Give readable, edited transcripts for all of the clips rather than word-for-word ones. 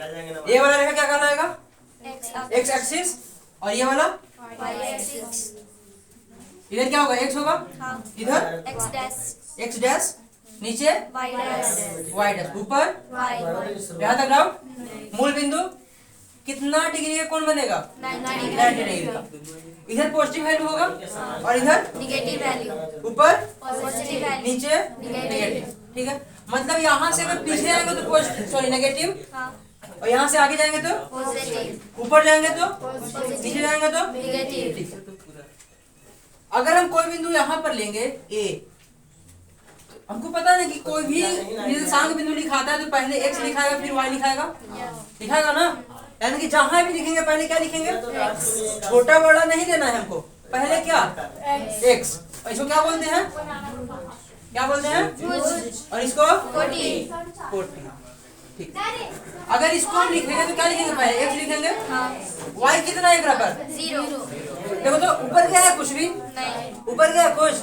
ये वाला रेखा क्या कहलाएगा? X axis. और ये वाला इधर क्या होगा? एक्स होगा। इधर एक्स डैश, नीचे वाई डैश, ऊपर यहाँ तक डाउट। मूल बिंदु कितना डिग्री का कोण बनेगा? 90 डिग्री का। इधर पॉजिटिव वैल्यू होगा और इधर नेगेटिव वैल्यू, ऊपर पॉजिटिव वैल्यू, नीचे नेगेटिव। ठीक है, मतलब यहाँ से अगर पीछे जाएंगे तो सॉरी नेगेटिव, और यहाँ से आगे जाएंगे तो पॉजिटिव, ऊपर जाएंगे तो नीचे जाएंगे तो नेगेटिव। ठीक है। अगर हम कोई बिंदु यहाँ पर लेंगे ए, हमको पता है कि कोई भी निर्देशांक बिंदु लिखाता है तो पहले एक्स लिखाएगा फिर वाई लिखाएगा ना। यानी कि जहां भी लिखेंगे पहले क्या लिखेंगे? छोटा बड़ा नहीं लेना है हमको, पहले क्या? एक्स। और इसको क्या बोलते हैं? क्या बोलते हैं? और इसको कोटि। ठीक। अगर इसको हम लिखेंगे तो क्या लिखेंगे? पहले एक्स लिखेंगे। वाई कितना है बराबर? 0। देखो तो ऊपर क्या है? कुछ भी नहीं, ऊपर क्या है? कुछ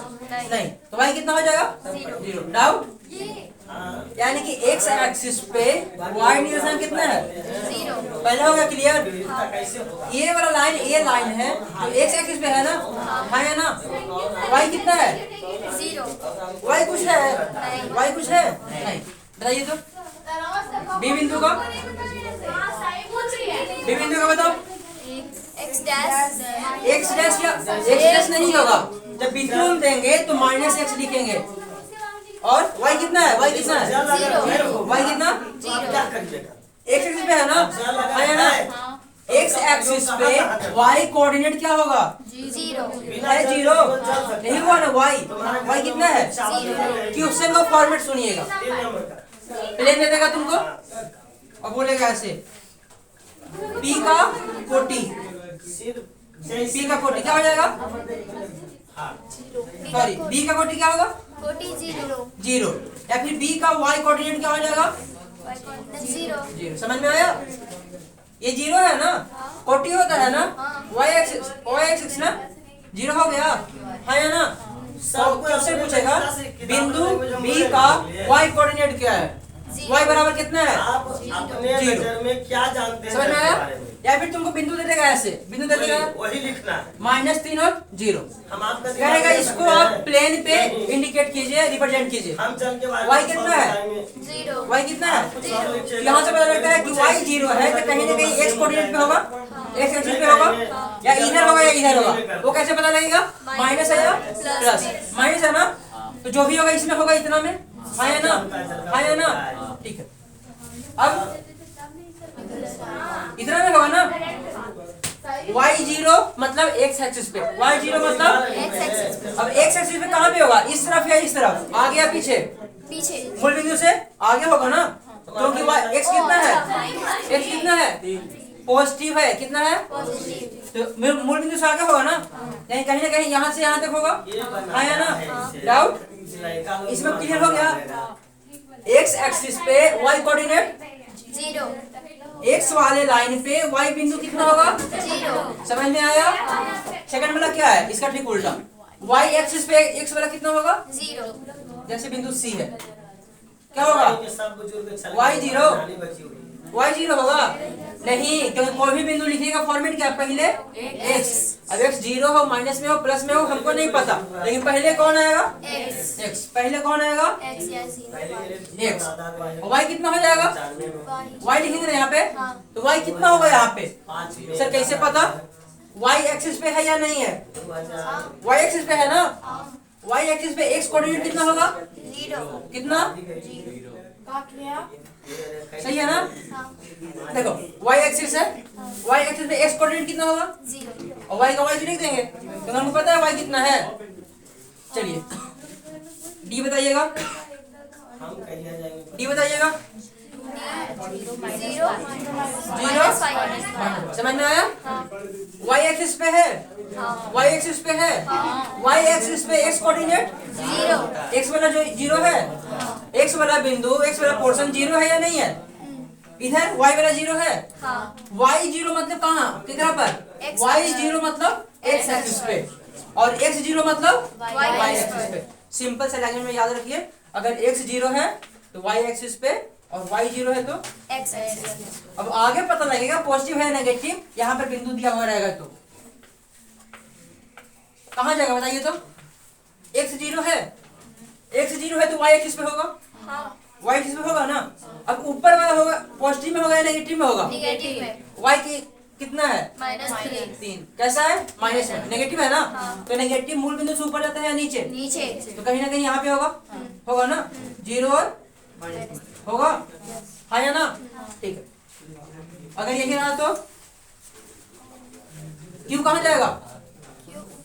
नहीं। तो वाई कितना हो जाएगा? 0। डाउट? यानी कि एक्स एक्सिस पे वाई निर्देशांक कितना है? 0। पहले हो गया क्लियर? ये वाला लाइन ए लाइन है तो एक्स एक्सिस पे है ना? है ना? वाई कितना है? 0। वाई कुछ है? वाई कुछ है? नहीं। बताइए तो बी बिंदु का, बी बिंदु का बताओ। एक्स डैश, एक्स डैश या एक्स डैश नहीं होगा, जब बिंदु हम देंगे तो माइनस एक्स लिखेंगे। और वाई कितना है? वाई कितना है? 0। वाई कितना? 0। एक्स एक्सिस पे है ना? है ना? एक्स एक्सिस पे वाई कोऑर्डिनेट क्या होगा? 0। है 0। यही हुआ ना वाई। वाई कितना है? क्वेश्चन का फॉर्मेट सुनिएगा। प्लेन दे देगा तुमको और बोलेगा ऐसे पी का कोटि, पी का कोटि क्या हो जाएगा? सॉरी बी का कोटि क्या होगा? कोटि 0। 0। या फिर बी का वाई कोऑर्डिनेट क्या हो जाएगा? 0। समझ में आया? ये 0 है ना? कोटि होता है ना? वाई एक्सिस ना 0 हो गया है ना? क्वेश्चन पूछेगा बिंदु बी का वाई कोऑर्डिनेट क्या है? वाई बराबर कितना है? आप अपने नजर में क्या जानते हैं? समझ में आया? या फिर तुमको बिंदु दे देगा ऐसे, बिंदु दे देगा वही लिखना है। -3 और 0। हम आपका कहेगा इसको आप प्लेन पे इंडिकेट कीजिए, रिप्रेजेंट कीजिए। हम चल के वाई कितना है? 0। वाई कितना है? यहाँ से पता लगता है कि वाई 0 है तो कहीं ना कहीं एक्स कोऑर्डिनेट पे होगा, एक्स एक्सिस पे होगा, या इधर होगा या इधर होगा। वो कैसे पता लगेगा? माइनस है या प्लस? माइनस है ना, तो जो भी होगा इसमें होगा इतना में, है ना? है ना? ठीक है। अब इतना में होगा ना? y0 मतलब x एक्सिस पे, y0 मतलब एक्स एक्सिस पे, अब x एक्सिस पे कहाँ पे होगा? इस तरफ या इस तरफ? आगे या पीछे? पीछे। मूल बिंदु से आगे होगा ना, क्योंकि x कितना है? x कितना है? पॉजिटिव है। कितना है? पॉजिटिव। तो मूल बिंदु से आगे होगा ना, कहीं कहीं ना कहीं यहाँ से यहाँ तक होगा, है ना? डाउट? इसमें क्लियर हो गया? x एक्सिस पे y कोऑर्डिनेट 0। x वाले लाइन पे y बिंदु कितना होगा? 0। समझ में आया? सेकंड वाला क्या है? इसका ठीक उल्टा। y एक्सिस पे x वाला कितना होगा? 0। जैसे बिंदु C है, क्या होगा? y0 होगा नहीं, क्योंकि कोई भी बिंदु लिखने का फॉर्मेट क्या है? पहले x। अब x 0 हो, माइनस में हो, प्लस में हो, हमको नहीं पता, लेकिन पहले कौन आएगा? x। पहले कौन आएगा? x। और y कितना हो जाएगा? y लिखेंगे ना यहाँ पे, तो y कितना होगा यहाँ पे? सर कैसे पता? y एक्सिस पे है या नहीं है? y एक्सिस पे है ना? y एक्सिस पे x कोऑर्डिनेट कितना होगा? 0। कितना? सही है ना? देखो y एक्सिस है, y एक्सिस पे x कोऑर्डिनेट कितना होगा? 0। और y का y लिख देंगे, तो हमको पता है y कितना है। चलिए d बताइएगा, d बताइएगा। 0 समझ में आया? y एक्सिस पे है, y एक्सिस पे है, y एक्सिस पे x कोऑर्डिनेट 0। x वाला जो 0 है, x वाला बिंदु, x वाला पोर्शन 0 है या नहीं है? इधर y वाला 0 है। y0 मतलब कहाँ? कितना पर? y0 मतलब x एक्सिस पे, और x0 मतलब y एक्सिस पे। सिंपल से लैंग्वेज में याद रखिए, अगर x 0 है तो y एक्सिस पे, और y 0 है तो x अब आगे पता लगेगा पॉजिटिव है नेगेटिव, यहाँ पर बिंदु दिया हुआ रहेगा तो कहाँ जाएगा बताइए तो। x 0 है, x 0 है तो y एक्सिस पे होगा, y एक्सिस पे होगा ना। अब ऊपर वाला होगा पॉजिटिव में होगा या नेगेटिव में होगा, नेगेटिव में y की कितना है -3 3, कैसा है माइनस में, नेगेटिव है ना। तो नेगेटिव मूल बिंदु से ऊपर जाता है या नीचे, नीचे तो कहीं ना कहीं यहाँ पे होगा, होगा ना 0 और होगा, हाँ या ना। ठीक है, अगर यही रहा तो क्यू कहाँ जाएगा,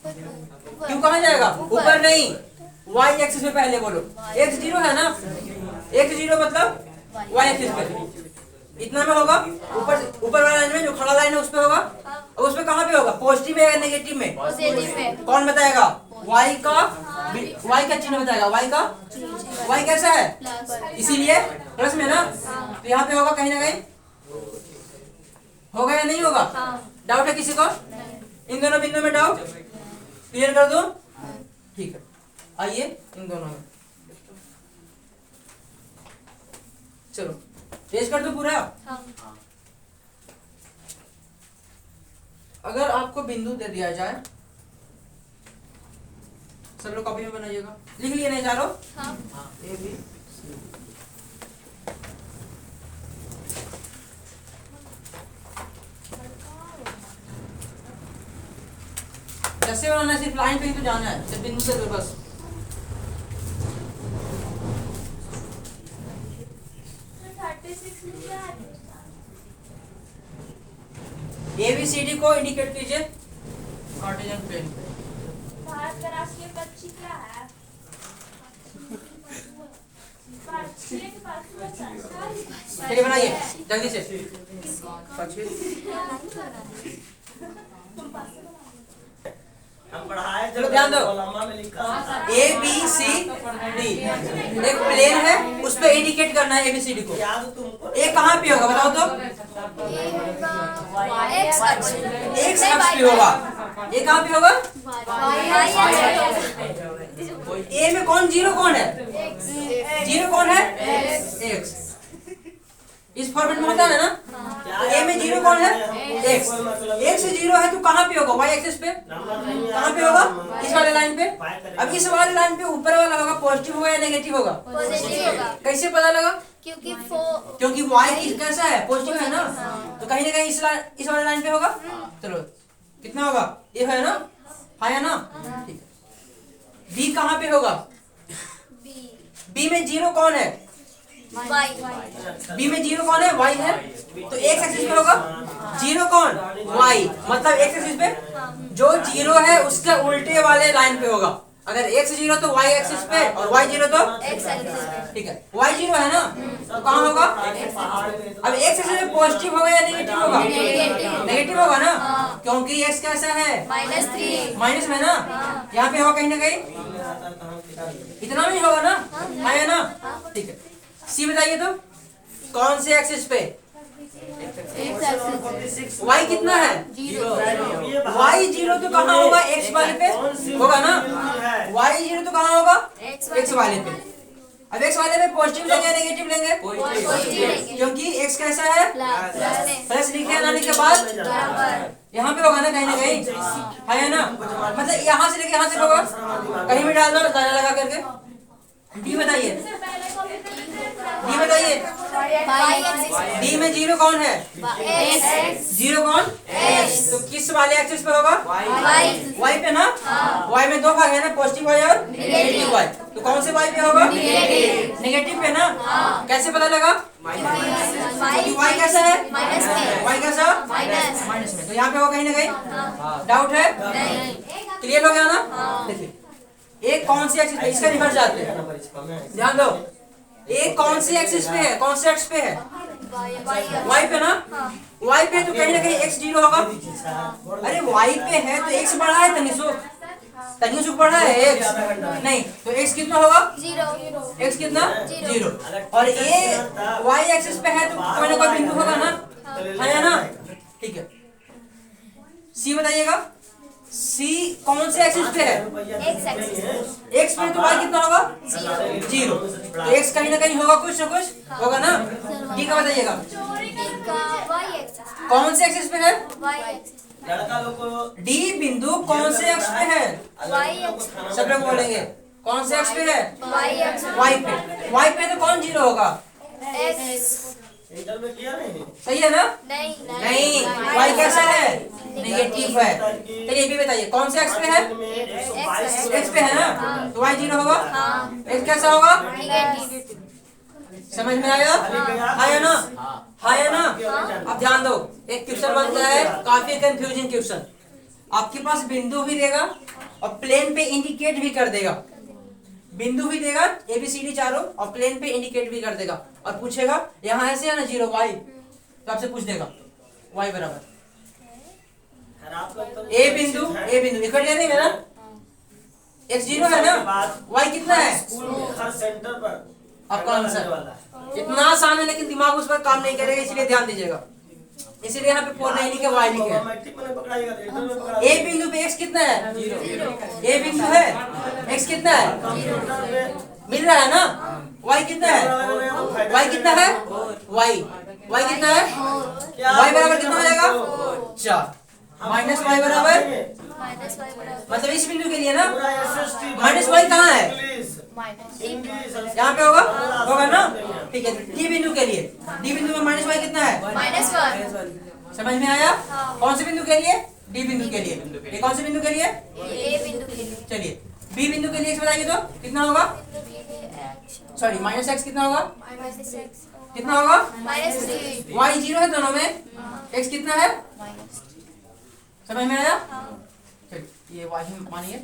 क्यू कहाँ जाएगा, ऊपर नहीं, y एक्सिस पे पहले बोलो। x 0 है ना, x 0 मतलब y एक्सिस पे इतना में होगा, ऊपर वाला लाइन में जो खड़ा लाइन है उस पे होगा, और उस पे कहाँ पे होगा, पॉजिटिव है या नेगेटिव में, पॉजिटिव में। कौन बताएगा, y का चिन्ह बताएगा, y कैसा है, इसीलिए प्लस में ना। तो यहाँ पे होगा कहीं ना कहीं, होगा या नहीं होगा, डाउट है किसी को, इन दोनों बिंदुओं में डाउट क्लियर कर दो। ठीक है, आइए इन दोनों में चलो पेश कर दो पूरा। अगर आपको बिंदु दे दिया जाए, सब लोग कॉपी में बनाइएगा, लिख लिए नहीं चारों, ए बी जैसे बनाना है, सिर्फ लाइन पे ही तो जाना है, सिर्फ बिंदु से दो बस। ABCD को इंडिकेट कीजिए कार्टेशियन प्लेन पे। भारत का राष्ट्रीय पक्षी क्या है? चलिए बनाइए जल्दी से। हम पढ़ाए चलो ध्यान दो। कॉलम में लिखा ABCD एक प्लेन है, उस पे इंडिकेट करना है ABCD को। याद तुमको ए कहाँ पे होगा बताओ तो, x अक्ष एक अक्ष पे होगा। ए कहाँ पे होगा, ए में कौन जीरो कौन है, जीरो कौन है, एक्स। इस फॉर्मेट में होता है ना, तो ए में जीरो कौन है, एक्स। एक्स जीरो है तो कहाँ पे होगा, वाई एक्सिस पे, कहाँ पे होगा, इस वाले लाइन पे। अब इस वाले लाइन पे ऊपर वाला होगा पॉजिटिव होगा या नेगेटिव होगा, पॉजिटिव होगा, कैसे पता लगा, क्योंकि वाई कैसा है, पॉजिटिव है ना, तो कहीं ना कहीं इस वाले लाइन पे होगा। चलो कितना होगा, ये है ना, हाँ या ना। ठीक है, बी कहाँ पे होगा, बी में जीरो कौन है, बी में जीरो कौन है, वाई है, तो एक्स एक्सिस पे होगा जीरो कौन, वाई, मतलब एक्स एक्सिस पे जो जीरो है उसके उल्टे वाले लाइन पे होगा। अगर एक्स जीरो तो वाई एक्सिस पे और वाई जीरो तो एक्स एक्सिस पे। ठीक है, वाई जीरो है ना, तो कहाँ होगा, अब एक्स एक्सिस में पॉजिटिव होगा या नेगेटिव होगा, नेगेटिव होगा ना, क्योंकि एक्स कैसा है, -3 माइनस में ना, यहाँ पे होगा कहीं ना कहीं, इतना में होगा ना, हाँ या ना। ठीक है, सी बताइए तो कौन से एक्सिस पे, वाई कितना है, वाई जीरो तो कहाँ होगा, एक्स वाले पे होगा ना, वाई जीरो तो कहाँ होगा, एक्स वाले पे। अब एक्स वाले पे पॉजिटिव लेंगे नेगेटिव लेंगे, पॉजिटिव, क्योंकि एक्स कैसा है, प्लस लिखे ना लिखे बाद बराबर यहाँ पे होगा ना कहीं ना कहीं, है ना, मतलब यहाँ से लेके यहाँ तक होगा, कहीं भी डाल दो दाना लगा करके। डी बताइए, डी बताइए, डी में जीरो कौन है, जीरो कौन, तो किस वाले एक्सिस पे होगा, वाई पे ना, वाई में दो भाग है ना, पॉजिटिव वाई और नेगेटिव वाई, तो कौन से वाई पे होगा, नेगेटिव पे ना। कैसे पता लगा, वाई कैसा है, वाई कैसा, माइनस में, तो यहाँ पे होगा कहीं ना कहीं, डाउट है, क्लियर हो गया ना। देखिए एक कौन सी एक्सिस पे, इसका रिवर्स जाते हैं, ध्यान दो, एक कौन सी एक्सिस पे है, कौन से एक्स पे है, वाई पे ना, वाई पे तो कहीं ना कहीं एक्स जीरो होगा। अरे वाई पे है तो एक्स बढ़ा है, तनिष्क बढ़ा है, एक्स नहीं, तो एक्स कितना होगा, एक्स कितना, जीरो। और ये वाई एक्सिस पे है तो कोई ना कोई बिंदु होगा ना, है ना। ठीक है, सी बताइएगा, सी कौन से एक्सिस पे है? X axis। एक्स पे तो वाई कितना होगा? 0। तो एक्स कहीं ना कहीं होगा, कुछ ना कुछ होगा ना। डी का बताइएगा, का y axis। कौन से एक्सिस पे है? y axis। लड़का लोग को डी बिंदु कौन से एक्स पे है? y axis। सब लोग बोलेंगे कौन से एक्स पे है? y axis। वाई पे। वाई पे तो कौन 0 होगा? x। इंटर में किया नहीं। सही है ना? नहीं वाई कैसा है? नेगेटिव है। चलिए ये भी बताइए कौन से एक्स पे है? एक्स पे है ना, तो वाई 0 होगा। हाँ एक्स कैसा होगा? नेगेटिव। समझ में आया? आया ना? आया ना? अब ध्यान दो, एक क्वेश्चन बनता है काफी कंफ्यूजिंग क्वेश्चन। आपके पास बिंदु भी देगा और प्लेन पे इंडिकेट भी कर देगा। बिंदु भी देगा ABCD चारों और प्लेन पे इंडिकेट भी कर देगा और पूछेगा यहाँ ऐसे है ना 0 वाई, तो आपसे पूछ देगा वाई बराबर ए बिंदु इक्वल नहीं है ना, x 0 है ना, y कितना है? स्कूल में हर सेंटर पर आपका आंसर इतना आसान है लेकिन दिमाग उस पर काम नहीं करेगा, इसलिए ध्यान दीजिएगा। इसीलिए यहाँ पे 4 नहीं लिखे, y लिखे। मैट्रिक में पकड़ाएगा तो इंटर में पकड़ा ए बिंदु पे x कितना है? 0। ए बिंदु है, x कितना है? मिल रहा है ना। y कितना है? y कितना है? y कितना है? y बराबर कितना हो जाएगा? 4 माइनस y बराबर, माइनस y बराबर मतलब इस बिंदु के लिए ना पूरा SST माइनस y कहाँ है? माइनस इंग्लिश यहाँ पे होगा, होगा ना। ठीक है, डी बिंदु के लिए, डी बिंदु में माइनस y कितना है? माइनस 1। समझ में आया? हाँ। कौन से बिंदु के लिए? डी बिंदु के लिए। ये कौन से बिंदु के लिए? ए बिंदु के लिए। चलिए बी बिंदु के लिए x बताइए तो कितना होगा? सॉरी माइनस x कितना होगा? माइनस x कितना होगा? माइनस 3। y 0 है दोनों में, x कितना है? माइनस समझ में आया? चलिए ये y ही मानिए।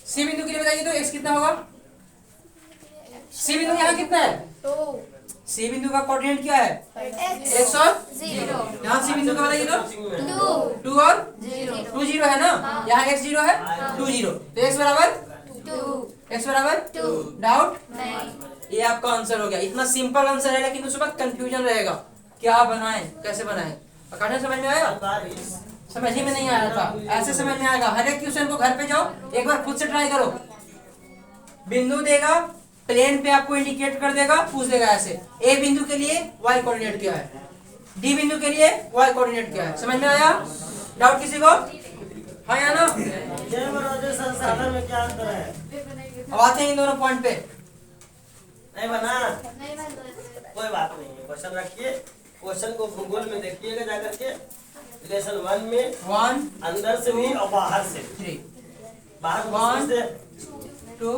सी बिंदु के लिए बताइए तो x कितना होगा? सी बिंदु यहाँ कितना है? 2 सी बिंदु का कोऑर्डिनेट क्या है? x x और 0 यहाँ सी बिंदु का बताइए तो 2 2 और 0 2 0 है ना, यहाँ x 0 है 2 0, तो x बराबर 2 डाउट। नहीं। ये आपका आंसर हो गया। इतना सिंपल आंसर है लेकिन उस वक्त कंफ्यूजन रहेगा क्या बनाएं कैसे बनाएं। पकड़ने समझ में आया? समझ ही में नहीं आया था, ऐसे समझ में आएगा। हर एक क्वेश्चन को घर पे जाओ एक बार खुद से ट्राई करो। बिंदु देगा, प्लेन पे आपको इंडिकेट कर देगा, पूछ देगा ऐसे ए बिंदु के लिए y कोऑर्डिनेट क्या है, डी बिंदु के लिए y कोऑर्डिनेट क्या है। समझ में आया? डाउट किसी को? हाँ या ना? जैव और संसाधन में क्या अंतर है? अब आते हैं इन दोनों पॉइंट पे। नहीं बना, कोई बात नहीं है। क्वेश्चन रखिए, क्वेश्चन को भूगोल में देखिएगा जाकर के, लेसन 1 में 1 अंदर से भी और बाहर से। 3 बाहर One, से 2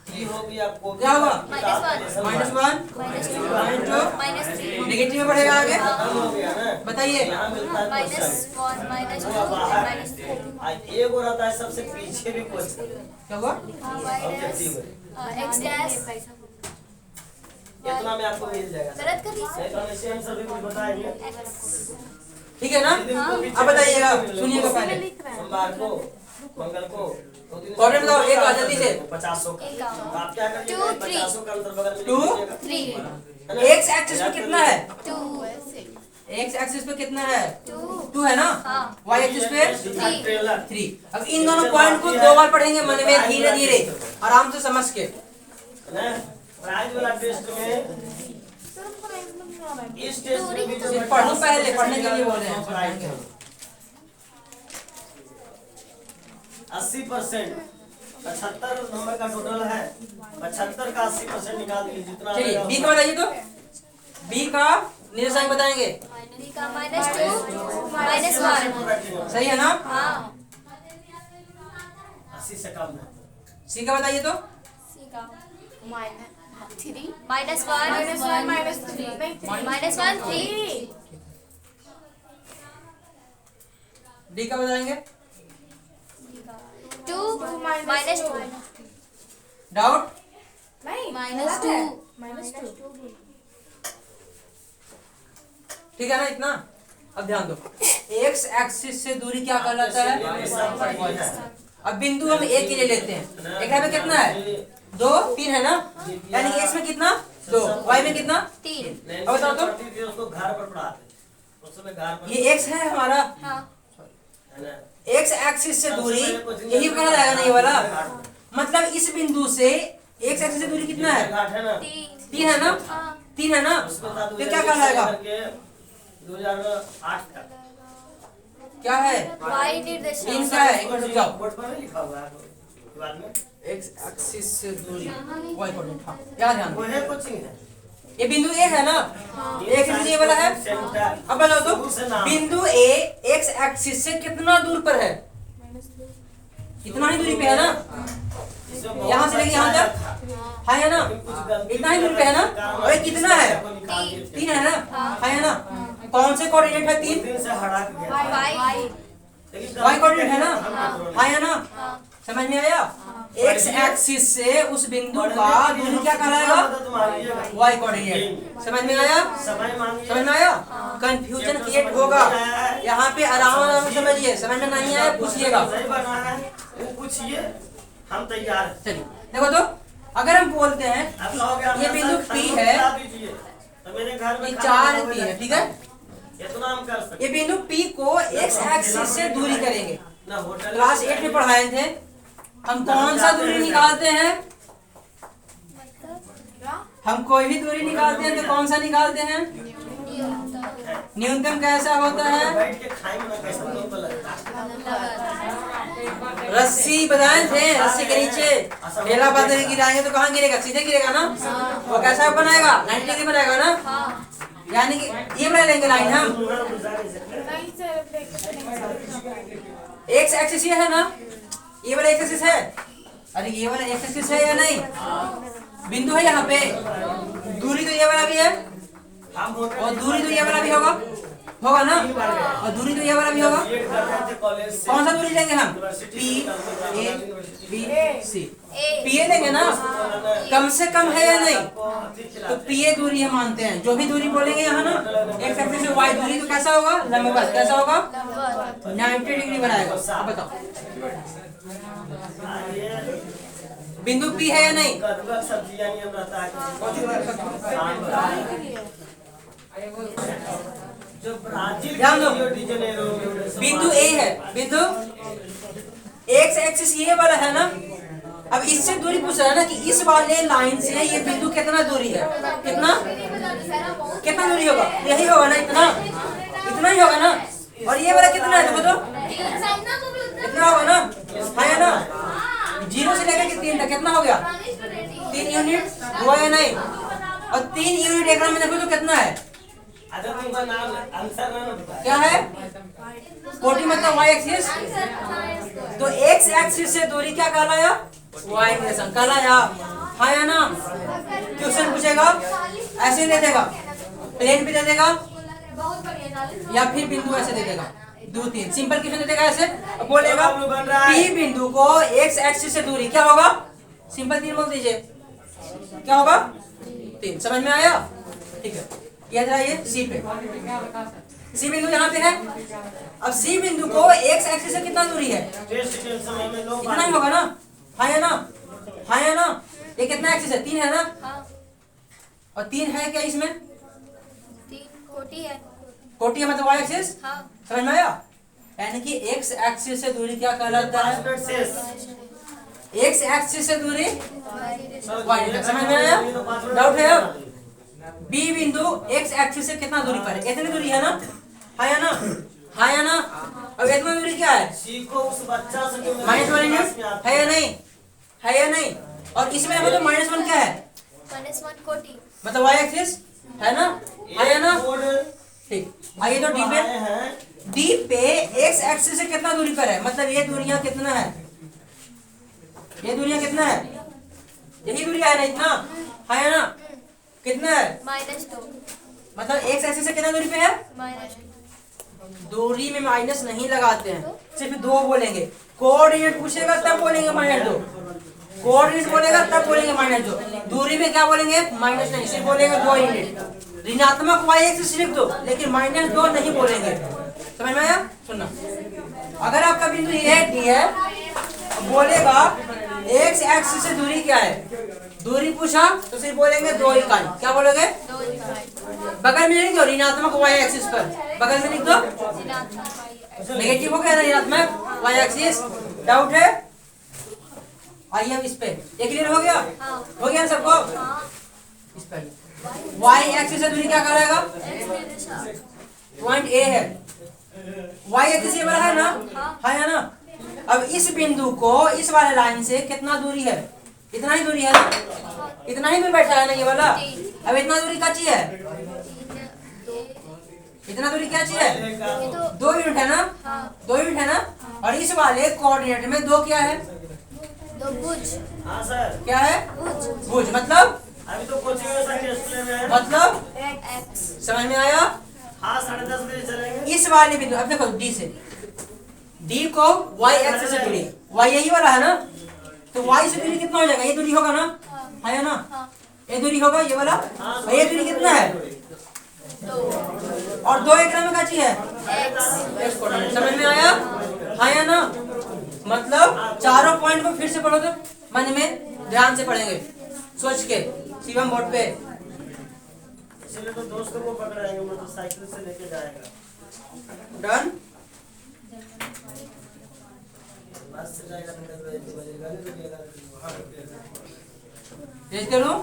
ये होगी आपको क्या होगा? -1 -1 -2 माइनस 3 नेगेटिव में बढ़ेगा आगे। खत्म हो गया ना। बताइए यहाँ मिलता है माइनस क्वेश्चन 1 माइनस 2 होगा बाहर। माइनस 3 एक और आता है सबसे पीछे भी क्वेश्चन क्या हुआ? ऑब्जेक्टिव है। x डैश इतना में आपको मिल जाएगा। गलत कर दी। नहीं तो हम इसे हम सभी कुछ बताएंगे। ठीक है ना? अब बताइएगा, सुनिएगा पहले। सोमवार को, मंगल को कोऑर्डिनेट बताओ, एक आ जल्दी से। 50 का। एक आ। तो आप क्या करिए? 2, 3 50 का अंतर बगल में Two, लिख दीजिएगा। 3 एक्स एक्सिस पे कितना है? 2 एक्स एक्सिस पे कितना है? 2 2 है ना? हाँ। वाई एक्सिस पे Three। ट्रेलर 3। अब इन दोनों पॉइंट को 2 बार पढ़ेंगे मन में, धीरे धीरे आराम से समझ के। ना प्राइज वाला टेस्ट में इस टेस्ट में भी जो सिर्फ पढ़ो पहले, पढ़ने के लिए बोल रहे हैं, पढ़ाएंगे। 80% 75 नंबर का टोटल है। 75 का 80% निकाल दीजिए जितना चलिए आएगा बी उतना। का बताइए तो। बी का निर्देशांक बताएंगे, b का -2 -1 सही है ना? हाँ 80 से कम है। सी का बताइए तो। c का -3 -1 -1 3 डी का बताएंगे। 2 -2 डाउट? -2 ठीक है ना इतना? अब ध्यान दो, एक्स एक्सिस से दूरी क्या कहलाता है? अब बिंदु हम एक के लिए लेते हैं। एक में कितना है? 2 3 है ना, यानी एक्स में कितना? 2, वाई में कितना? 3 अब बताओ तो। उसको घर पर पढ़ाते, उसमें घर पर ये एक्स है हमारा, हाँ है ना। एक्स एक्सिस से दूरी यही पता जाएगा ना ये वाला। मतलब इस बिंदु से एक्स एक्सिस से दूरी कितना है? घाट है ना 3 है ना? 3 है ना? उसमें था तो क्या कहलाएगा? 2008 तक क्या है? y निर्देशांक 3 क्या है? एक मिनट रुक जाओ। बोर्ड पर नहीं लिखा हुआ है दीवार में एक्स एक्सिस से दूरी y कोऑर्डिनेट। हाँ क्या ध्यान वो दो। है कोचिंग है ये बिंदु ए है ना? एक एक्सिस ये वाला है। अब बताओ तो बिंदु ए एक्स एक्सिस से कितना दूर पर है? इतना ही दूरी पे है ना? यहाँ से लेके यहाँ तक है ना? इतना ही दूरी पे है ना? और ये कितना है? 3 है ना? है ना? कौन से कोऑर्डिनेट है 3? 3 से हटा दिया y y कोऑर्डिनेट है ना? है ना? समझ में आया? एक्स एक्सिस से उस बिंदु का दूरी क्या कहलाएगा? y coordinate. समझ में आया? समय मांगिए समझ में आया? कंफ्यूजन क्रिएट होगा यहाँ पे, आराम से समझिए। समझ में नहीं आया पूछिएगा। सही बना है वो पूछिए हम तैयार हैं। चलिए देखो तो, अगर हम बोलते हैं आप कहोगे आप ये बिंदु ऐसा P खंड है, बता दीजिए, तो मेरे घर में ये खाना 4 हो P है, जाए। ठीक है? इतना हम कर सकते ये बिंदु P को एक्स एक्सिस से दूरी करेंगे। ना होटल क्लास 8 में पढ़ाए थे हम। कौन सा दूरी निकालते हैं? हम कोई भी दूरी निकालते हैं तो कौन सा निकालते हैं? न्यूनतम कैसा होता है? बैठ के खाएंगे ना कैसा नहीं लगता रस्सी बनाए थे, रस्सी के नीचे ढेला बांध के गिराएंगे तो कहाँ गिरेगा? सीधे गिरेगा ना? वो कैसा बनाएगा? 90 डिग्री बनाएगा ना? यानी कि ये बना लेंगे लाइन हम। एक्स एक्सिस ये है ना? ये वाला एक्स एक्सिस है। अरे ये वाला एक्स एक्सिस है या नहीं? बिंदु है यहाँ पे, दूरी तो ये वाला भी है हम होटल और दूरी तो ये वाला भी होगा, होगा ना? और दूरी तो ये वाला भी होगा। वेट कर रहे थे कॉलेज से कौन सा दूरी लेंगे हम? P A B C. P A लेंगे ना? कम से कम है या नहीं? तो पी ए दूरी हम मानते हैं। जो भी दूरी बोलेंगे यहाँ ना, एक्स एक्सिस से वाई दूरी तो कैसा होगा? लंबवत। कैसा होगा? 90 डिग्री बनाएगा। अब बताओ बिंदु पी है या नहीं? कद्दू सब्जी यानी हम रहता है जो ब्राजील ध्यान दो। रियो डी जेनेरो बिंदु ए है, बिंदु एक्स एक्सिस ये वाला है ना? अब इससे दूरी पूछ रहा है ना कि इस वाले लाइन से ये बिंदु कितना दूरी है? कितना कितना दूरी होगा? यही होगा ना? इतना ही होगा ना? और ये वाला कितना है देखो तो? कितना होगा ना? है ना? 0 से लेकर के 3 तक कितना हो गया? 3 यूनिट हुआ या नहीं? और 3 यूनिट डायग्राम में देखो तो कितना है? अगर तुमका नाम आंसर ना बता क्या है? 40 मतलब y एक्सिस। तो x एक्सिस से दूरी क्या कहलाया? y निर्देशांक कहलाया। हाँ या ना? क्वेश्चन पूछेगा ऐसे दे देगा, प्लेन भी दे देगा या फिर बिंदु ऐसे दे देगा। 2 3 सिंपल क्वेश्चन दे देगा ऐसे। अब बोलेगा P बिंदु को x एक्सिस से दूरी क्या होगा? सिंपल 3 बोल दीजिए। क्या होगा? 3। समझ में आया? ठीक है, याद रखिए सी पे। सी बिंदु यहाँ पे है। अब सी बिंदु को एक्स एक्सिस से कितना दूरी है? टेस्ट के समय में लोग इतना ही होगा ना? हाँ या ना? हाँ या ना? ये कितना एक्सिस है? 3 है ना? और 3 है क्या इसमें? 3 कोटि है। कोटि है मतलब वाई एक्सिस। हाँ समझ में आया? यानी कि एक्स एक्सिस से दूरी क्या कहलाता है? 5 मिनट शेष एक्स एक्सिस से दूरी वाई। समझ में आया? डाउट है अब? बी बिंदु एक्स एक्सिस से कितना दूरी पर है? इतनी दूरी है ना? हाँ या ना? हाँ या ना? अब इतना दूरी क्या है? सीखो उस बच्चा से जो -1 यूनिट है या नहीं? है या नहीं? और इसमें मतलब -1 क्या है? -1 कोटि। मतलब y एक्सिस है ना? है या ना? ठीक। आइए तो डी पे। हैं डी पे x एक्सिस से कितना दूरी पर है? मतलब ये दूरियां कितना है? ये दूरियां कितना है? यही दूरी है ना? इतना है ना? कितना है? -2 मतलब x एक्सिस से कितना दूरी पे है? -2 दूरी में माइनस नहीं लगाते हैं, सिर्फ 2 बोलेंगे। कोऑर्डिनेट पूछेगा तब बोलेंगे -2, कोऑर्डिनेट बोलेगा तब बोलेंगे -2। दूरी में क्या बोलेंगे? माइनस नहीं, सिर्फ बोलेंगे 2 यूनिट। ऋणात्मक y एक्सिस लिख दो लेकिन -2 नहीं बोलेंगे। समझ में आया? सुनना, अगर आपका बिंदु ये डी है, बोलेगा x एक्सिस से दूरी क्या है? दूरी पूछा तो सिर्फ बोलेंगे 2 इकाई। क्या बोलोगे? 2 इकाई। बगल में लिख दो ऋणात्मक y एक्सिस पर, बगल में लिख दो। नेगेटिव हो गया ना ऋणात्मक वाई एक्सिस। डाउट है? आइए अब इस पे, ये क्लियर हो गया? हो गया ना सबको? इस पे वाई एक्सिस से दूरी क्या कहलाएगा? पॉइंट ए है, वाई एक्सिस ये वाला है ना? है ना? अब इस बिंदु को इस वाले लाइन से कितना दूरी है? इतना ही दूरी है ना? इतना ही दूर बैठा है ना ये वाला? अब इतना दूरी क्या चाहिए? इतना दूरी क्या चाहिए? 2 यूनिट है ना? 2 यूनिट है ना? और इस वाले कोऑर्डिनेट में 2 क्या है? 2 भुज। हाँ सर। क्या है? भुज। भुज मतलब? अभी तो कोचिंग में सर डिस्प्ले में है। मतलब एक्स। समझ में आया? हाँ 10:30 बजे चलेंगे। इस वाले बिंदु, अब देखो डी से, डी को वाई एक्सिस से दूरी, वाई यही वाला है ना? तो वाई से दूरी कितना हो जाएगा? ये दूरी होगा ना? है ना? ये दूरी होगा ये वाला, और ये दूरी कितना है? 2 और 2 एकड़ में क्या चीज है? एक्स। समझ में आया? हाँ या ना? मतलब चारों पॉइंट को फिर से पढ़ो तो मन में ध्यान से पढ़ेंगे, सोच के, शिवम बोर्ड पे। इसलिए तो दोस्तों को पकड़ाएंगे, मोटरसाइकिल से लेके जाएगा। डन? बस से जाएगा तो बजेगा नहीं तो भेज करो।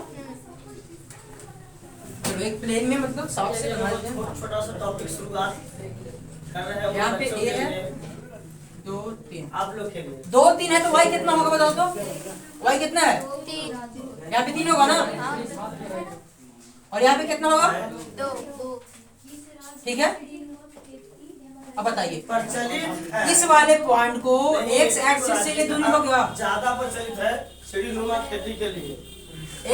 चलो एक प्लेन में मतलब साफ से बना लेते हैं। बहुत छोटा सा टॉपिक शुरुआत कर रहे हैं। यहाँ पे बच्चों ए के है, लिए। 2 3, आप लोग खेलिए। 2 3 है तो वाई कितना होगा बताओ तो? वाई कितना है? 3 यहाँ पे 3 होगा ना? और यहाँ पे कितना होगा? 2 ठीक है, अब बताइए। प्रचलित है। इस वाले पॉइंट को एक्स एक्सिस से ये दूरी हो गया, ज्यादा प्रचलित है सीढ़ी नुमा खेती के लिए।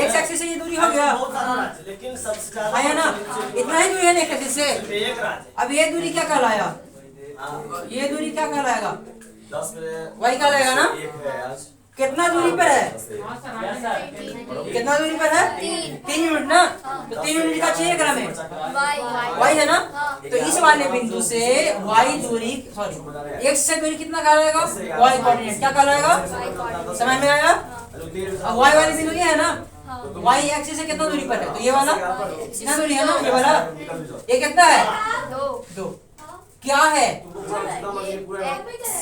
एक्स एक्सिस से ये दूरी हो गया, बहुत सारा राज्य, लेकिन सबसे ज्यादा है ना? प्रचलित इतना ही दूरी है ना एक्स एक्सिस से। सिर्फ एक राज्य। अब ये दूरी क्या कहलाया? ये दूरी क्या कहलाएगा? वाई कहलाएगा ना? कितना दूरी पर है? कितना दूरी पर है? 3 यूनिट ना? तो 3 यूनिट का चाहिए क्रम में वाई है ना? तो इस वाले बिंदु से वाई दूरी, सॉरी एक्स से दूरी कितना कहलाएगा? वाई कोऑर्डिनेट क्या कहलाएगा? समझ में आया? अब वाई वाली बिंदु ये है ना? वाई एक्सिस से कितना दूरी पर है? तो ये वाला कितना दूरी है ना? ये वाला ये कितना है? 2 क्या है?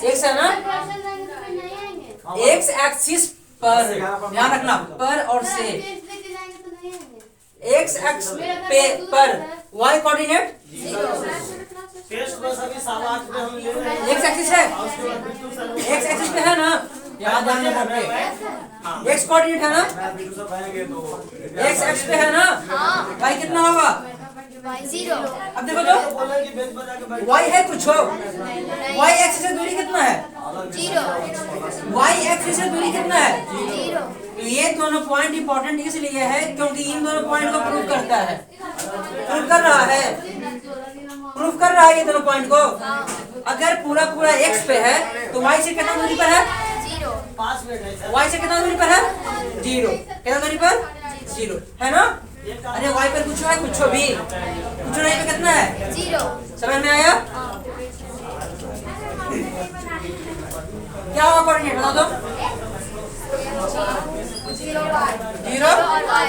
एक्स है ना? एक्स एक्सिस पर, ध्यान रखना, पर और से एक्स एक्स पे पर वाई कोऑर्डिनेट टेस्ट में सभी सवाल में हम ले रहे हैं। एक्स एक्सिस है, उसके बाद बिट्टू सर एक्स एक्सिस पे है ना? यहाँ ध्यान में रखिए, एक्स कोऑर्डिनेट है ना? एक्स एक्स पे है ना? वाई कितना होगा? 0 अब देखो तो बोला कि बेंच बजा के बैठ। वाई है कुछ हो, वाई एक्सिस से दूरी कितना है? 0 वाई एक्सिस से दूरी कितना है? 0 तो ये दोनों पॉइंट इंपॉर्टेंट इसलिए है क्योंकि इन दोनों पॉइंट को प्रूव करता है, प्रूव कर रहा है, प्रूव कर रहा है ये दोनों पॉइंट को। अगर पूरा पूरा एक्स पे है तो वाई से कितना दूरी पर है? 0 5 मिनट है सर। वाई से कितना दूरी पर है? 0। कितना दूरी पर? 0 है ना? अरे वाई पर कुछ है, कुछ भी कुछ नहीं पे कितना है? 0 समझ में आया? क्या होगा कोऑर्डिनेट बताओ तो? 0 और y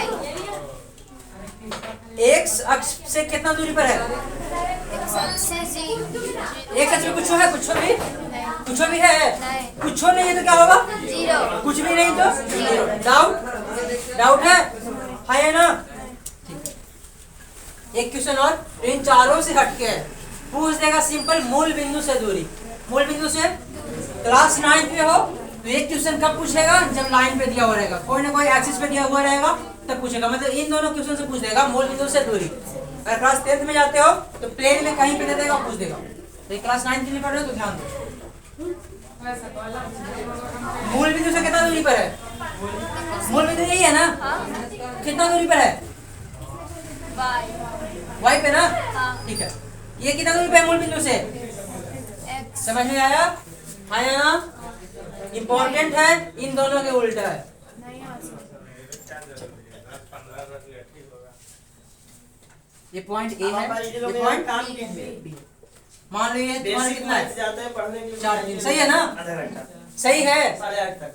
एक्स अक्ष से कितना दूरी पर है? x अक्ष से g एक्स अक्ष पे कुछ है, कुछ भी है, नहीं। कुछ नहीं है तो क्या होगा? 0 कुछ भी नहीं तो 0। डाउट? डाउट है ना? ठीक है, एक क्वेश्चन और इन चारों से हटके है, पूछ देगा सिंपल मूल बिंदु से दूरी। मूल बिंदु से क्लास 9 पे हो तो एक क्वेश्चन कब पूछेगा? जब लाइन पे दिया हुआ रहेगा, कोई ना कोई एक्सिस पे दिया हुआ रहेगा तब पूछेगा, मतलब इन दोनों क्वेश्चन से पूछ देगा मूल बिंदु से दूरी। अगर क्लास 10th में जाते हो तो प्लेन में कहीं पे दे देगा, पूछ देगा। तो क्लास 9 के लिए पढ़ रहे हो तो ध्यान दो। मूल बिंदु से कितना दूरी पर है? मूल बिंदु यही है ना? कितना दूरी पर है? y वाई पे ना? हाँ। ठीक है, ये कितना दूरी पे है मूल बिंदु से? x समझ में आया? हाँ या ना? इम्पोर्टेंट है, इन दोनों के उल्टा है। ये पॉइंट ए है, ये पॉइंट काम कीजिए। मान लो ये तुम्हारा बेसिक कितना है? मैथ्स जाते हैं पढ़ने के लिए। 4 3 सही है ना? आधा घंटा सही है। 8:30 तक।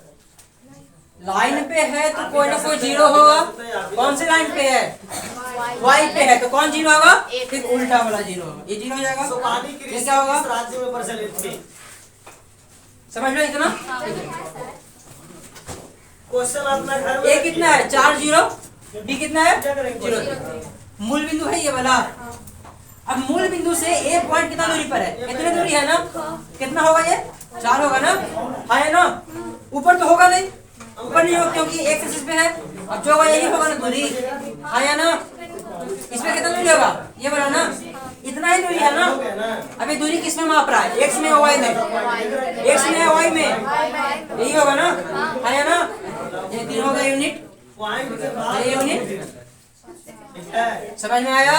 लाइन पे है तो कोई ना कोई जीरो होगा। कौन सी लाइन पे है? वाई पे है तो कौन जीरो होगा? फिर उल्टा वाला जीरो होगा, ये जीरो हो जाएगा। सोपानी की ये क्या होगा? किस राज्य में प्रचलित थी? समझ लो इतना। क्वेश्चन अपना घर में ए कितना है? 4 जीरो। बी कितना है? क्या करेंगे? जीरो। मूल बिंदु है ये वाला। अब मूल बिंदु से ए पॉइंट कितना दूरी पर है? इतनी दूरी है ना। कितना होगा ये? 4 होगा ना। हाँ है ना। ऊपर तो होगा नहीं, ऊपर नहीं होगा क्योंकि एक एक्सिस पे है। अब जो होगा यही होगा ना दूरी। हाँ या ना। इसमें कितना दूरी होगा? ये वाला ना, इतना ही दूरी है ना। अभी दूरी किस में माप रहा है? एक्स में या वाई में? एक्स में या वाई में? यही होगा ना। हाँ या ना। ये 3 होगा यूनिट। पॉइंट के बाद ये यूनिट ठीक है, समझ में आया?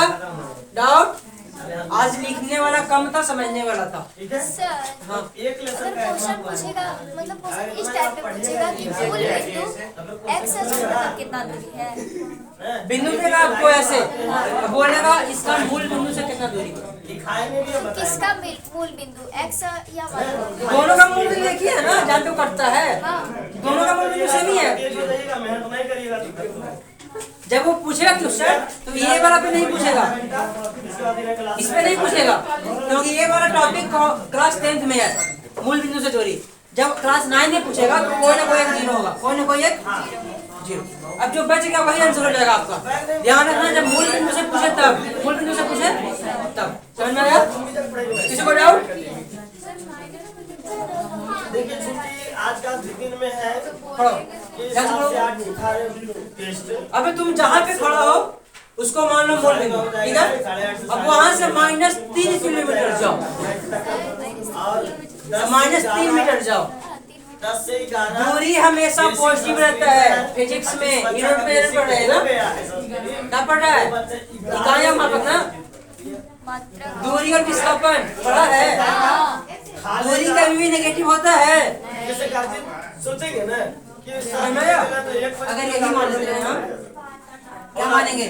डाउट? आज लिखने वाला कम था, समझने वाला था। ठीक है। सर हाँ एक लेसन अगर का क्वेश्चन एग्जाम पूछेगा, मतलब क्वेश्चन इस टाइप में पूछेगा कि मूल बिंदु एक्स से मतलब कितना दूरी है। बिंदु देगा आपको ऐसे, बोलेगा इसका मूल बिंदु से कितना दूरी है। दिखाएंगे भी और बताएंगे। किसका मूल बिंदु एक्स या वाई? दोनों का मूल बिंदु देखिए है ना, जान तो कटता है। दोनों का मूल बिंदु सेम ही है। तेज हो जाइएगा, मेहनत नहीं करिएगा तो जब वो पूछेगा क्वेश्चन तो ये वाला पे नहीं पूछेगा, इसके बाद इन्हें क्लास इस पे नहीं पूछेगा, क्योंकि ये वाला टॉपिक क्लास 10th में है, मूल बिंदु से दूरी। जब क्लास 9 में पूछेगा तो कोई ना कोई एक जीरो होगा, कोई ना कोई एक जीरो। अब जो बच गया वही आंसर हो जाएगा आपका। ध्यान रखना, जब मूल बिंदु से पूछे तब, मूल बिंदु से पूछे तब। समझ में आया? किसी को डाउट? देखिए छुट्टी आज का दिन में है पढ़ो। कि ध्यान से 7 से पढ़ो। 8 दिखाए टेस्ट। अबे तुम जहाँ पे खड़ा हो उसको मान लो मूल बिंदु, ठीक है? अब वहां से -3 किलोमीटर जाओ, और -3 मीटर जाओ। 10 से 11 दूरी हमेशा पॉजिटिव रहता है। फिजिक्स में यूनिट में पढ़ रहे हैं ना, क्या पढ़ रहा है? इकाइयां मापक ना, मात्रा दूरी और विस्थापन पढ़ा है। दूरी कभी भी नेगेटिव होता है। जैसे गार्जियन सोचेंगे ना कि समझ में आया? अगर यही मान लेते हैं हम, क्या मानेंगे?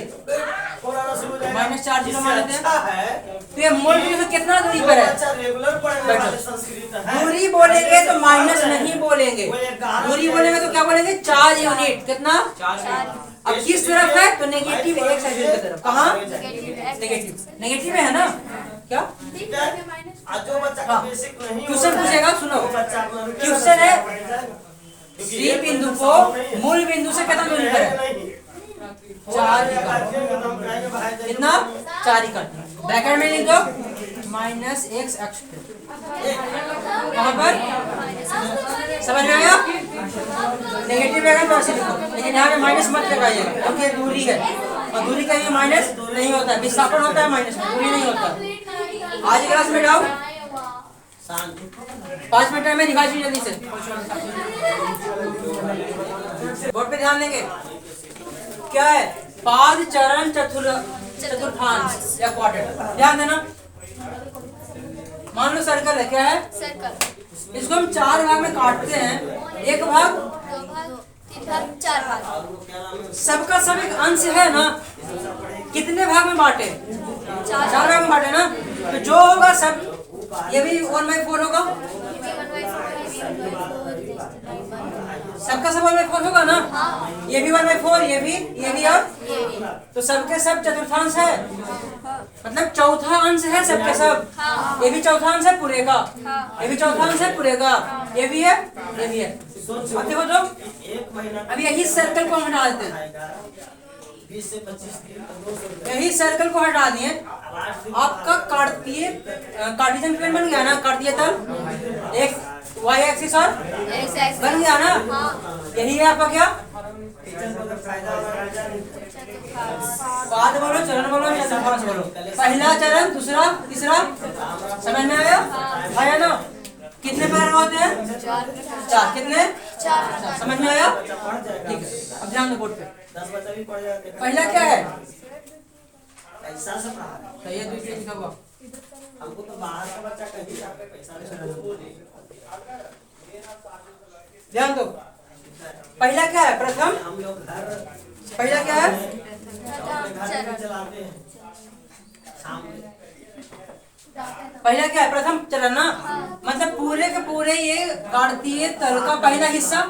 -4 जीरो मान लेते हैं। अच्छा है तो ये मूल बिंदु से कितना दूरी पर है? बच्चा रेगुलर पढ़ने वाले संस्कृत है। दूरी बोलेंगे तो माइनस नहीं बोलेंगे, दूरी बोलेंगे तो क्या बोलेंगे? 4 यूनिट। कितना? 4। अब किस तरफ है? तो नेगेटिव एक साइड की तरफ। कहाँ? नेगेटिव। नेगेटिव है ना क्या? ठीक है। आज जो बच्चा का हाँ। बेसिक नहीं क्वेश्चन होता है, पूछेगा, सुनो। वो बच्चा अपना रुके क्वेश्चन है, क्योंकि सी ये बिंदु तो को नहीं है। मूल बिंदु से कितना दूरी पर है? नहीं। 4 इकाई। गार्जियन का नाम कहेंगे बाहर जाइए। कितना? 4 इकाई। ब्रैकेट में लिख दो -x अक्ष पे। कहाँ पर? समझ में आया? नेगेटिव रहेगा तो ऐसे लिखो, लेकिन यहाँ पे माइनस मत लगाइएगा क्योंकि ये दूरी है, और दूरी का भी माइनस नहीं होता है, विस्थापन होता है माइनस में, दूरी नहीं होता। आज क्लास में डाउट? शांति। 5 मिनट में दिखा दीजिए जल्दी से। बोर्ड पे ध्यान देंगे। क्या है? पाद चरण चतुर्थांश या क्वाड्रेंट। ध्यान देना। मान लो सर्कल है, क्या है? सर्कल। इसको हम 4 भाग में काटते हैं, एक भाग 2 भाग 3 भाग 4 भाग। सबका सब एक अंश है ना। कितने भाग में बांटे? 4 भाग में बांटे ना। तो जो होगा सब, ये भी 1/4 होगा, सबका सब 1/4 होगा ना। ये भी 1/4, ये भी और तो सबके सब चतुर्थांश है, मतलब चौथा अंश है सबके सब। ये भी चौथा अंश है पूरे का, ये भी चौथा अंश है पूरे का, ये भी है, ये भी है। अब देखो तो एक महीना अब यही सर्कल को हम हटा देते हैं, आएगा 20 से 25 दिन 200 यही सर्कल को हटा दिए। आपका कार्टेशियन प्लेन बन गया ना, कार्तीय तल, एक वाई एक्सिस और बन गया ना। यही है आपका क्या? पाद बोलो, चरण बोलो, चतुर्थांश बोलो। पहला चरण, दूसरा, तीसरा। समझ में आया ना? कितने पैर होते हैं? 4। कितने? 4। समझ में आया? ठीक है, अब ध्यान दो बोर्ड पे। 10 बच्चा भी पढ़ जाते हैं। पहला क्या है? पैसा से पढ़ा है। सही है, दूसरे लिखा हुआ। हमको तो बाहर का बच्चा कहीं जाके पैसा नहीं। ध्यान दो। पहला क्या है? प्रथम। हम लोग घर पहला क्या है? घर में चलाते हैं शाम में। पहला क्या है? प्रथम चरण ना, मतलब पूरे के पूरे ये कार्तीय तल का पहला हिस्सा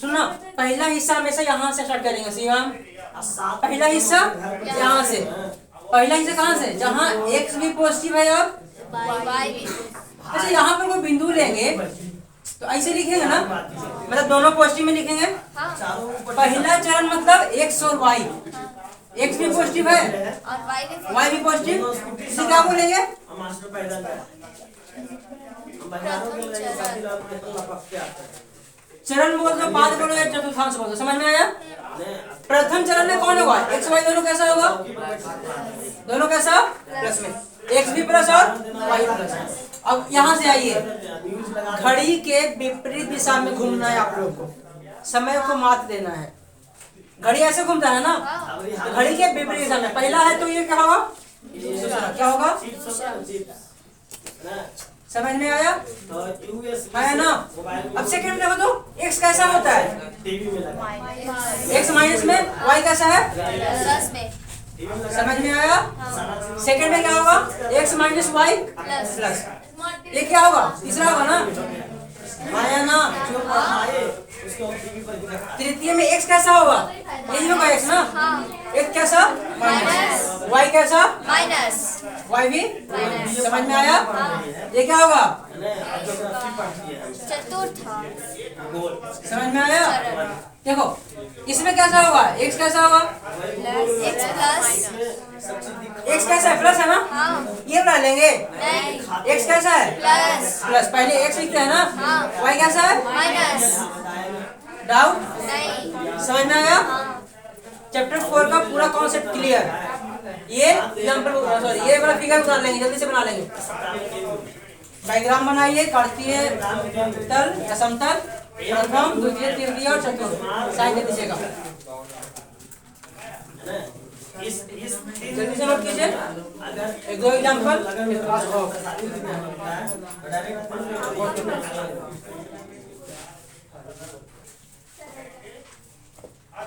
सुनना, पहला हिस्सा हमेशा यहाँ से स्टार्ट करेंगे शिवम। पहला हिस्सा यहाँ से, पहला हिस्सा कहाँ से, जहाँ x भी पॉजिटिव है। अब अच्छा यहाँ पर कोई बिंदु लेंगे तो ऐसे लिखेंगे ना, मतलब दोनों पॉजिटिव में लिखेंगे। पहला चरण मतलब x और y, x भी पॉजिटिव है और y भी पॉजिटिव, इसे क्या बोलेंगे? चरण बोल दो, बाद बोलो या चतुर्थांश बोल दो, समझ में आया? प्रथम चरण में कौन होगा, x y दोनों कैसा होगा, दोनों कैसा प्लस में, x भी प्लस और y प्लस। अब यहाँ से आइए, घड़ी के विपरीत दिशा में घूमना है आप लोग को, समय को मात देना है। घड़ी ऐसे घूमता है ना, घड़ी के विपरीत दिशा में। पहला है तो ये क्या होगा, क्या होगा, समझ में आया है ना? अब सेकंड में देखो तो x कैसा होता है, x माइनस में, y कैसा है प्लस में। समझ में आया? सेकंड में क्या होगा, x माइनस वाई प्लस, ये क्या होगा, तीसरा होगा ना, आया ना? तृतीय में x कैसा होगा, यही होगा x ना, x कैसा माइनस, y कैसा माइनस, y भी, समझ में आया? ये क्या होगा, चतुर्थांश। समझ में आया? देखो इसमें कैसा होगा, x कैसा होगा, x प्लस, x कैसा है प्लस है ना, ये बना लेंगे। नहीं, x कैसा है प्लस, प्लस, पहले x लिखते हैं ना, y कैसा है माइनस, डाउट, नहीं, समझ में आया? चैप्टर 4 का पूरा कॉन्सेप्ट क्लियर। ये एग्जांपल, सॉरी ये वाला फिगर बना लेंगे, जल्दी से बना लेंगे। डायग्राम बनाइए, काटतीय तल या समतल, प्रथम द्वितीय तृतीय और चतुर्थ साइन दे दीजिएगा। जल्दी से नोट कीजिए, एक दो एग्जांपल।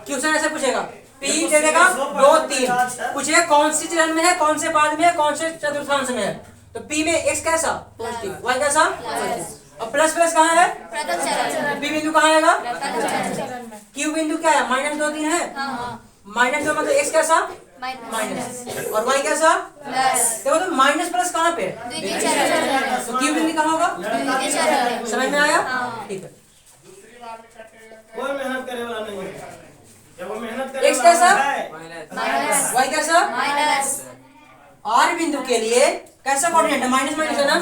क्वेश्चन ऐसे पूछेगा, P दे देगा 2 3, पूछेगा कौन सी चरण में है, कौन से पाद में है, कौन से चतुर्थांश में है। तो P में x कैसा पॉजिटिव, y कैसा पॉजिटिव, और प्लस प्लस कहाँ है, प्रथम चरण, P बिंदु कहाँ आएगा, प्रथम चरण, Q बिंदु क्या है, माइनस 2 3 है, माइनस 2 मतलब x कैसा माइनस, और y कैसा प्लस, देखो तो माइनस प्लस कहाँ पे, द्वितीय चरण, तो Q बिंदु कहाँ होगा, द्वितीय चरण। समझ में आया? ठीक है। कोई मेहनत करे वाला नहीं है, जब वो मेहनत करे x कैसा माइनस, y कैसा, माइनस, R बिंदु के लिए कैसा कोऑर्डिनेट है, माइनस माइनस है ना,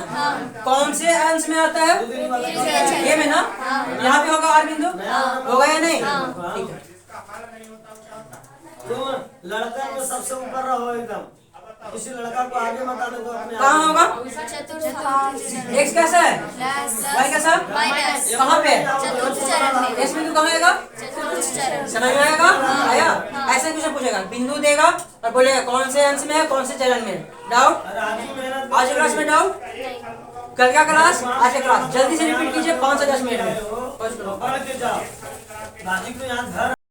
कौन से अंश में आता है, ये में ना, यहाँ पे होगा R बिंदु, होगा या नहीं? ठीक है। तुम लड़का में सबसे ऊपर रहो एकदम, किसी लड़का को आगे मत आने दो अपने आप। कहाँ होगा, चतुर्थांश, x कैसा है, प्लस, y कैसा, माइनस, कहाँ पे, चतुर्थ चरण में, x बिंदु कहाँ आएगा, चतुर्थ चरण, समझ में आएगा? आया? ऐसे कुछ पूछेगा, बिंदु देगा और बोलेगा कौन से अंश में है, कौन से चरण में। डाउट, अरे आज ही मेहनत आज के क्लास में डाउट, कल का क्लास, आज का क्लास जल्दी से रिपीट कीजिए 5 से 10 मिनट में। पढ़ के जाओ, बाकी तो यहाँ घर